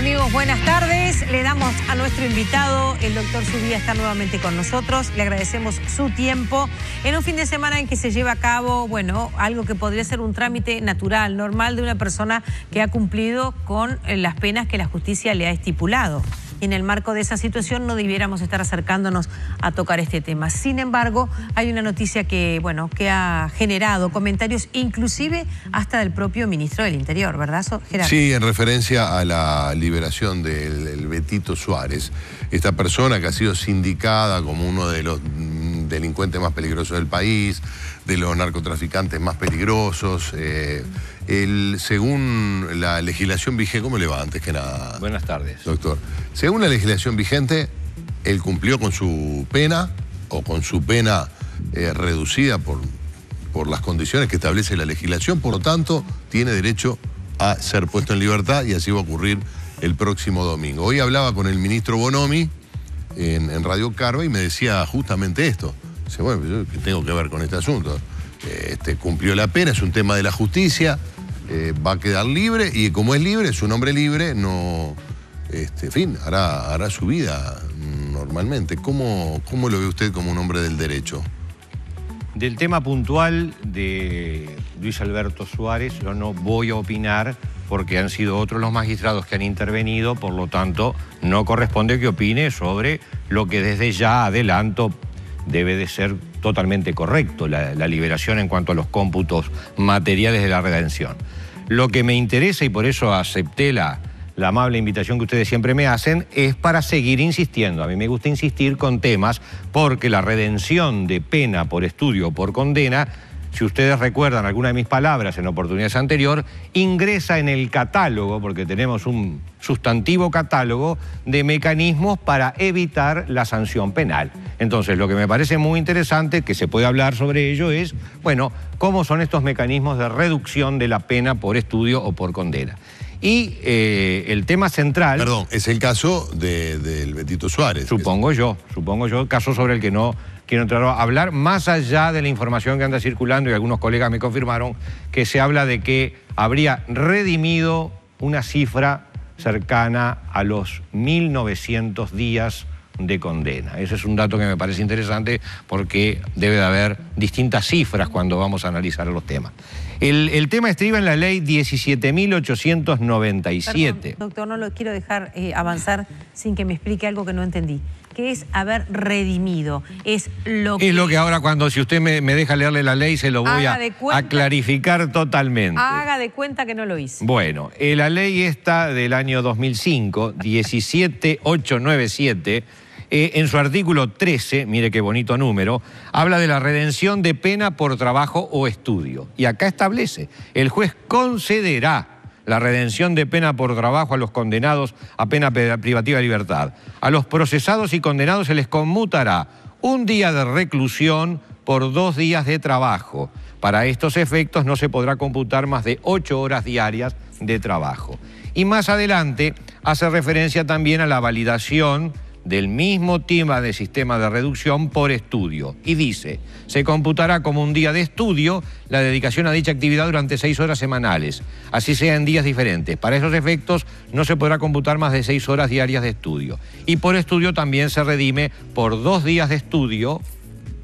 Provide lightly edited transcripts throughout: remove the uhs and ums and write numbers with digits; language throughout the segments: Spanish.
Amigos, buenas tardes. Le damos a nuestro invitado, el doctor Zubia, está nuevamente con nosotros. Le agradecemos su tiempo en un fin de semana en que se lleva a cabo, bueno, algo que podría ser un trámite natural, normal de una persona que ha cumplido con las penas que la justicia le ha estipulado. Y en el marco de esa situación no debiéramos estar acercándonos a tocar este tema. Sin embargo, hay una noticia que, bueno, que ha generado comentarios inclusive hasta del propio ministro del Interior, ¿verdad, Gerardo? Sí, en referencia a la liberación del Betito Suárez, esta persona que ha sido sindicada como uno de los delincuentes más peligrosos del país, de los narcotraficantes más peligrosos. Según la legislación vigente, ¿cómo le va antes que nada? Buenas tardes. Doctor. Según la legislación vigente, él cumplió con su pena o con su pena reducida por las condiciones que establece la legislación, por lo tanto, tiene derecho a ser puesto en libertad y así va a ocurrir el próximo domingo. Hoy hablaba con el ministro Bonomi en Radio Carva y me decía justamente esto. Dice, bueno, yo ¿qué tengo que ver con este asunto? Cumplió la pena, es un tema de la justicia, va a quedar libre y como es libre, es un hombre libre, no, en fin, hará su vida normalmente. ¿Cómo lo ve usted como un hombre del derecho? Del tema puntual de Luis Alberto Suárez, yo no voy a opinar porque han sido otros los magistrados que han intervenido, por lo tanto, no corresponde que opine sobre lo que desde ya adelanto debe de ser totalmente correcto, la liberación en cuanto a los cómputos materiales de la redención. Lo que me interesa, y por eso acepté la amable invitación que ustedes siempre me hacen, es para seguir insistiendo. A mí me gusta insistir con temas porque la redención de pena por estudio o por condena, si ustedes recuerdan alguna de mis palabras en oportunidades anteriores, ingresa en el catálogo, porque tenemos un sustantivo catálogo de mecanismos para evitar la sanción penal. Entonces, lo que me parece muy interesante, que se puede hablar sobre ello, es, bueno, cómo son estos mecanismos de reducción de la pena por estudio o por condena. Y el tema central... Perdón, es el caso del Betito Suárez. Supongo yo, caso sobre el que no quiero entrar a hablar, más allá de la información que anda circulando, y algunos colegas me confirmaron, que se habla de que habría redimido una cifra cercana a los 1900 días de condena. Ese es un dato que me parece interesante porque debe de haber distintas cifras cuando vamos a analizar los temas. El tema estriba en la ley 17.897. Perdón, doctor, no lo quiero dejar avanzar sin que me explique algo que no entendí. ¿Qué es haber redimido? Es lo que ahora, si usted me deja leerle la ley, se lo voy a clarificar totalmente. Haga de cuenta que no lo hice. Bueno, la ley esta del año 2005, 17.897, en su artículo 13, mire qué bonito número, habla de la redención de pena por trabajo o estudio. Y acá establece, el juez concederá la redención de pena por trabajo a los condenados a pena privativa de libertad. A los procesados y condenados se les conmutará un día de reclusión por 2 días de trabajo. Para estos efectos no se podrá computar más de 8 horas diarias de trabajo. Y más adelante hace referencia también a la validación del mismo tema de sistema de reducción por estudio. Y dice, se computará como un día de estudio la dedicación a dicha actividad durante 6 horas semanales, así sea en días diferentes. Para esos efectos no se podrá computar más de 6 horas diarias de estudio. Y por estudio también se redime por 2 días de estudio,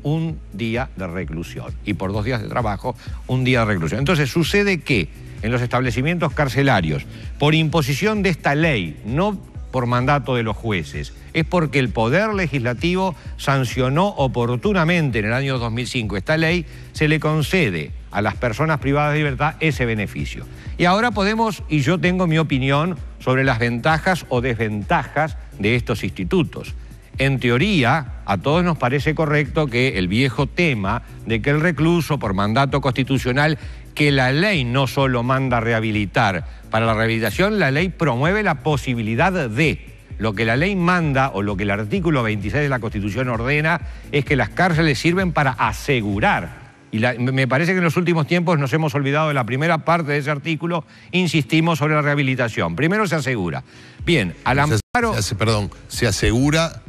1 día de reclusión. Y por 2 días de trabajo, 1 día de reclusión. Entonces sucede que en los establecimientos carcelarios, por imposición de esta ley, no por mandato de los jueces, es porque el Poder Legislativo sancionó oportunamente en el año 2005 esta ley, se le concede a las personas privadas de libertad ese beneficio. Y ahora podemos, y yo tengo mi opinión sobre las ventajas o desventajas de estos institutos. En teoría, a todos nos parece correcto que el viejo tema de que el recluso, por mandato constitucional, que la ley no solo manda rehabilitar, para la rehabilitación la ley promueve la posibilidad de. Lo que la ley manda o lo que el artículo 26 de la Constitución ordena es que las cárceles sirven para asegurar. Y me parece que en los últimos tiempos nos hemos olvidado de la primera parte de ese artículo, insistimos sobre la rehabilitación. Primero se asegura. Bien, al amparo... Se asegura...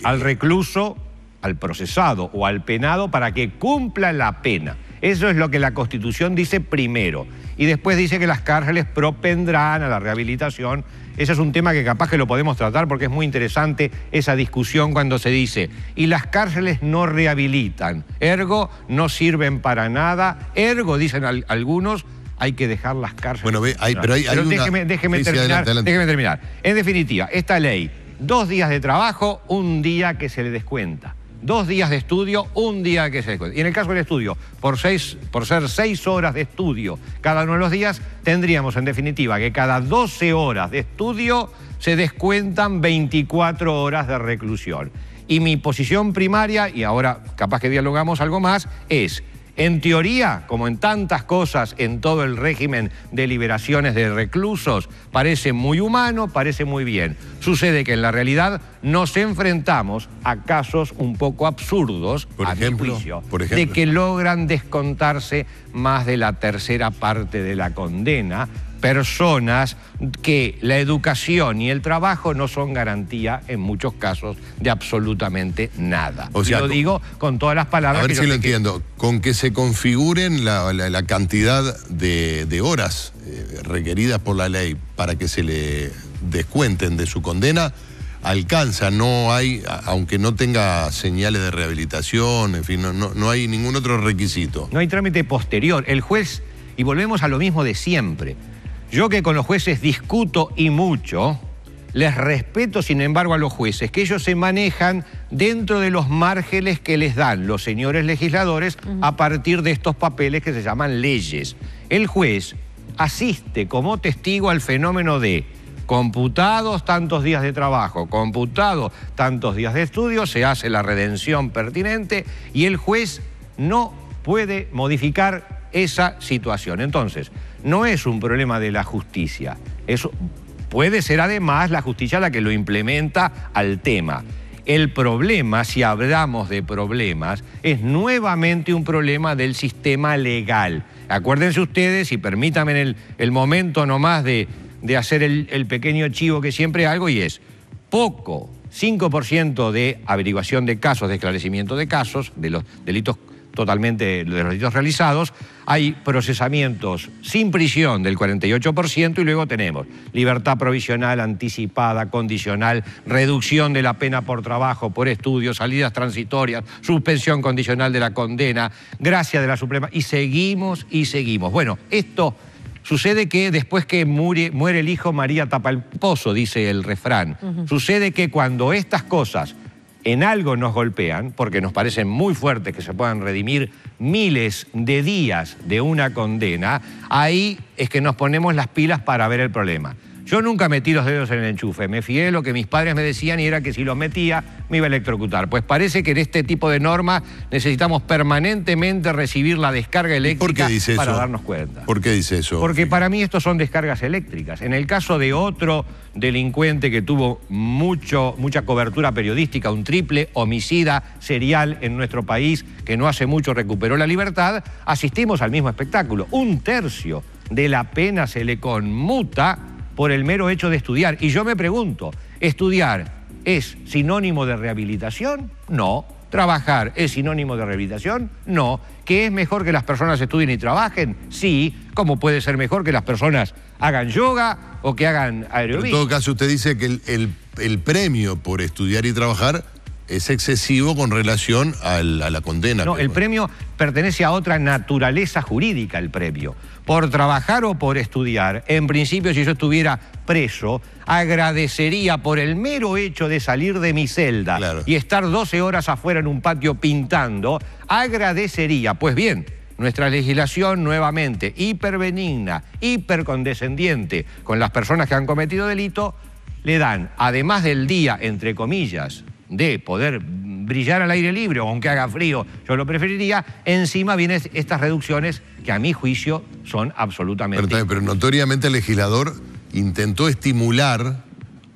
al recluso, al procesado o al penado para que cumpla la pena. Eso es lo que la Constitución dice primero. Y después dice que las cárceles propendrán a la rehabilitación. Ese es un tema que capaz que lo podemos tratar porque es muy interesante esa discusión cuando se dice y las cárceles no rehabilitan, ergo no sirven para nada, ergo, dicen algunos, hay que dejar las cárceles. Bueno, déjeme terminar. En definitiva, esta ley, 2 días de trabajo, 1 día que se le descuenta. 2 días de estudio, 1 día que se descuenta. Y en el caso del estudio, por ser 6 horas de estudio cada uno de los días, tendríamos en definitiva que cada 12 horas de estudio se descuentan 24 horas de reclusión. Y mi posición primaria, y ahora capaz que dialogamos algo más, es... En teoría, como en tantas cosas en todo el régimen de liberaciones de reclusos, parece muy humano, parece muy bien. Sucede que en la realidad nos enfrentamos a casos un poco absurdos, a mi juicio, de que logran descontarse más de la 1/3 parte de la condena, personas que la educación y el trabajo no son garantía en muchos casos de absolutamente nada. O sea, lo digo con todas las palabras. A ver si lo entiendo. Con que se configuren la cantidad de horas requeridas por la ley para que se le descuenten de su condena, alcanza, no hay, aunque no tenga señales de rehabilitación, en fin, no hay ningún otro requisito. No hay trámite posterior. El juez, y volvemos a lo mismo de siempre, yo que con los jueces discuto y mucho, les respeto sin embargo a los jueces, que ellos se manejan dentro de los márgenes que les dan los señores legisladores a partir de estos papeles que se llaman leyes. El juez asiste como testigo al fenómeno de computados tantos días de trabajo, computados tantos días de estudio, se hace la redención pertinente y el juez no puede modificar esa situación. Entonces, no es un problema de la justicia, eso puede ser además la justicia la que lo implementa al tema. El problema, si hablamos de problemas, es nuevamente un problema del sistema legal. Acuérdense ustedes, y permítanme en el momento nomás de hacer el pequeño chivo que siempre hago, y es poco, 5% de averiguación de casos, de esclarecimiento de casos, de los delitos totalmente, de los delitos realizados, hay procesamientos sin prisión del 48% y luego tenemos libertad provisional, anticipada, condicional, reducción de la pena por trabajo, por estudio, salidas transitorias, suspensión condicional de la condena, gracia de la Suprema, y seguimos y seguimos. Bueno, esto sucede que después que muere el hijo, María tapa el pozo, dice el refrán. Sucede que cuando estas cosas en algo nos golpean, porque nos parecen muy fuertes que se puedan redimir miles de días de una condena, ahí es que nos ponemos las pilas para ver el problema. Yo nunca metí los dedos en el enchufe, me fié lo que mis padres me decían y era que si los metía me iba a electrocutar. Pues parece que en este tipo de normas necesitamos permanentemente recibir la descarga eléctrica para darnos cuenta. ¿Por qué dice eso? Porque para mí estos son descargas eléctricas. En el caso de otro delincuente que tuvo mucha cobertura periodística, un triple homicida serial en nuestro país que no hace mucho recuperó la libertad, asistimos al mismo espectáculo. 1/3 de la pena se le conmuta por el mero hecho de estudiar. Y yo me pregunto, ¿estudiar es sinónimo de rehabilitación? No. ¿Trabajar es sinónimo de rehabilitación? No. ¿Que es mejor que las personas estudien y trabajen? Sí. ¿Cómo puede ser mejor que las personas hagan yoga o que hagan aerobíc? En todo caso, usted dice que el premio por estudiar y trabajar es excesivo con relación a la condena. No, el premio pertenece a otra naturaleza jurídica, el premio. Por trabajar o por estudiar, en principio, si yo estuviera preso, agradecería por el mero hecho de salir de mi celda y estar 12 horas afuera en un patio pintando, agradecería. Pues bien, nuestra legislación nuevamente hiperbenigna, hipercondescendiente con las personas que han cometido delito, le dan, además del día, entre comillas, de poder brillar al aire libre, o aunque haga frío, yo lo preferiría, encima vienen estas reducciones que a mi juicio son absolutamente... Pero notoriamente el legislador intentó estimular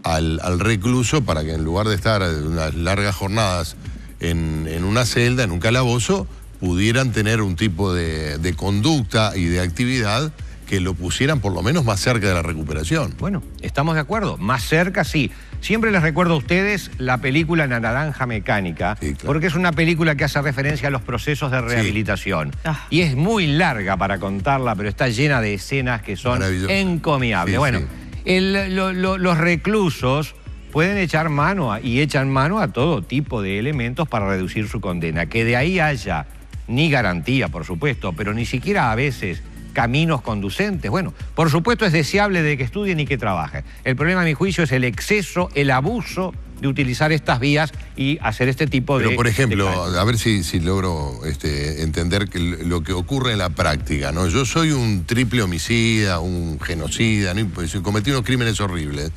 al recluso para que en lugar de estar unas largas jornadas en una celda, en un calabozo, pudieran tener un tipo de conducta y de actividad que lo pusieran por lo menos más cerca de la recuperación. Bueno, estamos de acuerdo, más cerca sí. Siempre les recuerdo a ustedes la película La Naranja Mecánica, Sí, claro. porque es una película que hace referencia a los procesos de rehabilitación. Y es muy larga para contarla, pero está llena de escenas que son encomiables. Sí, bueno, sí. los reclusos pueden echar mano y echan mano a todo tipo de elementos para reducir su condena. Que de ahí haya ni garantía, por supuesto, pero ni siquiera a veces caminos conducentes. Bueno, por supuesto es deseable de que estudien y que trabajen. El problema, a mi juicio, es el exceso, el abuso de utilizar estas vías y hacer este tipo de... Pero, por ejemplo, de... a ver si logro entender lo que ocurre en la práctica, ¿no? Yo soy un triple homicida, un genocida, ¿no? Cometí unos crímenes horribles.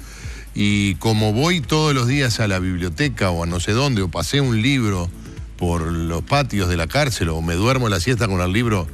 Y como voy todos los días a la biblioteca o a no sé dónde, o pasé un libro por los patios de la cárcel, o me duermo la siesta con el libro,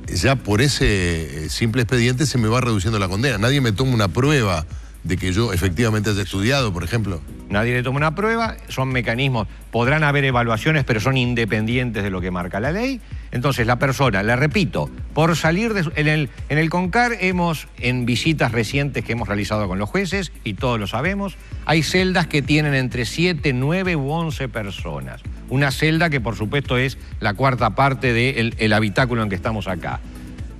ya por ese simple expediente se me va reduciendo la condena. Nadie me toma una prueba de que yo efectivamente haya estudiado, por ejemplo. Nadie le toma una prueba, son mecanismos, podrán haber evaluaciones, pero son independientes de lo que marca la ley. Entonces la persona, le repito, por salir de... En el CONCAR en visitas recientes que hemos realizado con los jueces, y todos lo sabemos, hay celdas que tienen entre 7, 9 u 11 personas. Una celda que por supuesto es la cuarta parte del habitáculo en que estamos acá.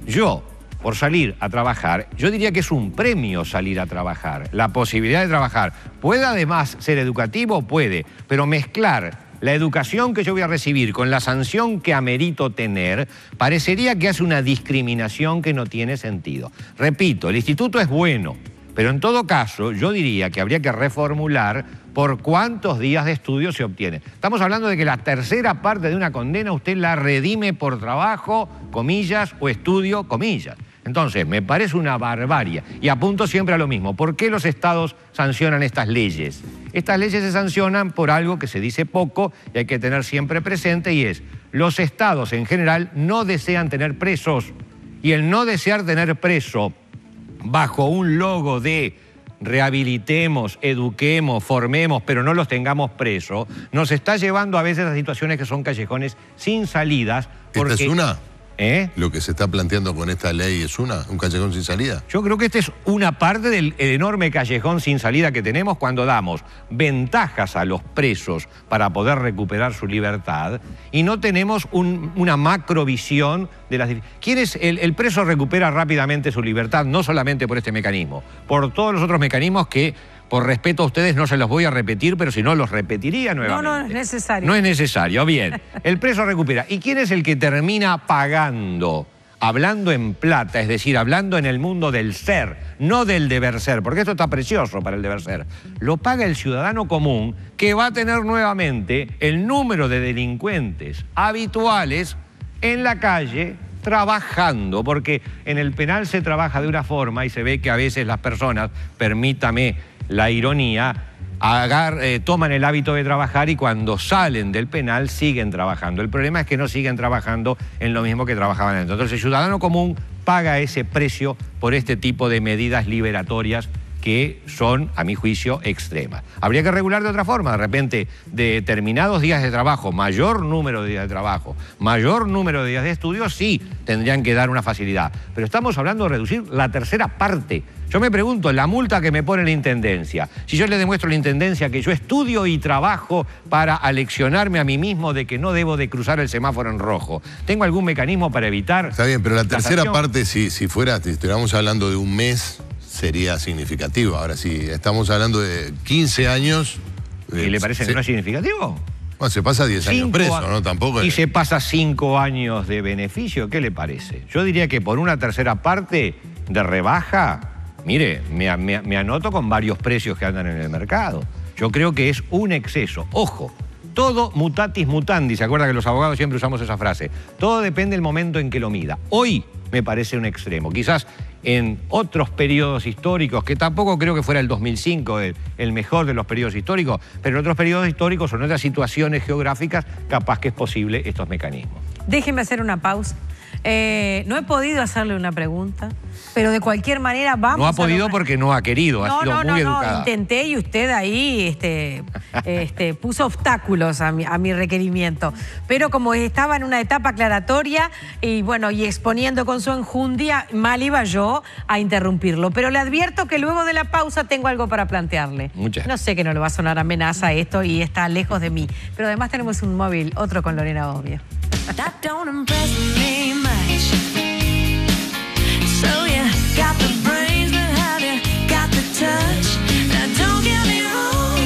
Yo, por salir a trabajar, yo diría que es un premio salir a trabajar, la posibilidad de trabajar. ¿Puede además ser educativo? Puede, pero mezclar la educación que yo voy a recibir con la sanción que amerito tener, parecería que hace una discriminación que no tiene sentido. Repito, el instituto es bueno, pero en todo caso yo diría que habría que reformular por cuántos días de estudio se obtiene. Estamos hablando de que la tercera parte de una condena usted la redime por trabajo, comillas, o estudio, comillas. Entonces, me parece una barbarie. Y apunto siempre a lo mismo. ¿Por qué los estados sancionan estas leyes? Estas leyes se sancionan por algo que se dice poco y hay que tener siempre presente, y es: los estados en general no desean tener presos. Y el no desear tener preso bajo un logo de rehabilitemos, eduquemos, formemos, pero no los tengamos presos, nos está llevando a veces a situaciones que son callejones sin salidas. Porque... ¿Esta es una? Lo que se está planteando con esta ley es un callejón sin salida. Yo creo que esta es una parte del enorme callejón sin salida que tenemos cuando damos ventajas a los presos para poder recuperar su libertad y no tenemos una macrovisión de las... ¿Quién es el preso recupera rápidamente su libertad? No solamente por este mecanismo, por todos los otros mecanismos que, por respeto a ustedes, no se los voy a repetir, pero si no, los repetiría nuevamente. No, no es necesario. No es necesario, bien. El preso recupera. ¿Y quién es el que termina pagando? Hablando en plata, es decir, hablando en el mundo del ser, no del deber ser, porque esto está precioso para el deber ser. Lo paga el ciudadano común, que va a tener nuevamente el número de delincuentes habituales en la calle trabajando, porque en el penal se trabaja de una forma y se ve que a veces las personas, permítame la ironía, toman el hábito de trabajar y cuando salen del penal siguen trabajando. El problema es que no siguen trabajando en lo mismo que trabajaban antes. Entonces el ciudadano común paga ese precio por este tipo de medidas liberatorias que son, a mi juicio, extremas. Habría que regular de otra forma, de repente, de determinados días de trabajo, mayor número de días de trabajo, mayor número de días de estudio, sí tendrían que dar una facilidad. Pero estamos hablando de reducir la tercera parte. Yo me pregunto, la multa que me pone la Intendencia, si yo le demuestro a la Intendencia que yo estudio y trabajo para aleccionarme a mí mismo de que no debo de cruzar el semáforo en rojo, ¿tengo algún mecanismo para evitar? Está bien, pero la tercera parte, si estuviéramos hablando de un mes, sería significativo. Ahora, si estamos hablando de 15 años... ¿Y le parece que no es significativo? Bueno, se pasa 10 años preso, ¿no? Tampoco... Y se pasa 5 años de beneficio, ¿qué le parece? Yo diría que por una tercera parte de rebaja, mire, me anoto con varios precios que andan en el mercado. Yo creo que es un exceso. Ojo, todo mutatis mutandis, ¿se acuerda que los abogados siempre usamos esa frase? Todo depende del momento en que lo mida. Hoy me parece un extremo. Quizás en otros periodos históricos, que tampoco creo que fuera el 2005 el mejor de los periodos históricos, pero en otros periodos históricos o en otras situaciones geográficas, capaz que es posible estos mecanismos. déjeme hacer una pausa. No he podido hacerle una pregunta, pero de cualquier manera vamos No ha podido porque no ha querido, ha sido muy educada. No, intenté y usted ahí puso obstáculos a mi requerimiento. Pero como estaba en una etapa aclaratoria y bueno, y exponiendo con su enjundia, mal iba yo a interrumpirlo. Pero le advierto que luego de la pausa tengo algo para plantearle. No sé que no le va a sonar amenaza esto y está lejos de mí. Pero además tenemos un móvil, otro con Lorena Bobbio.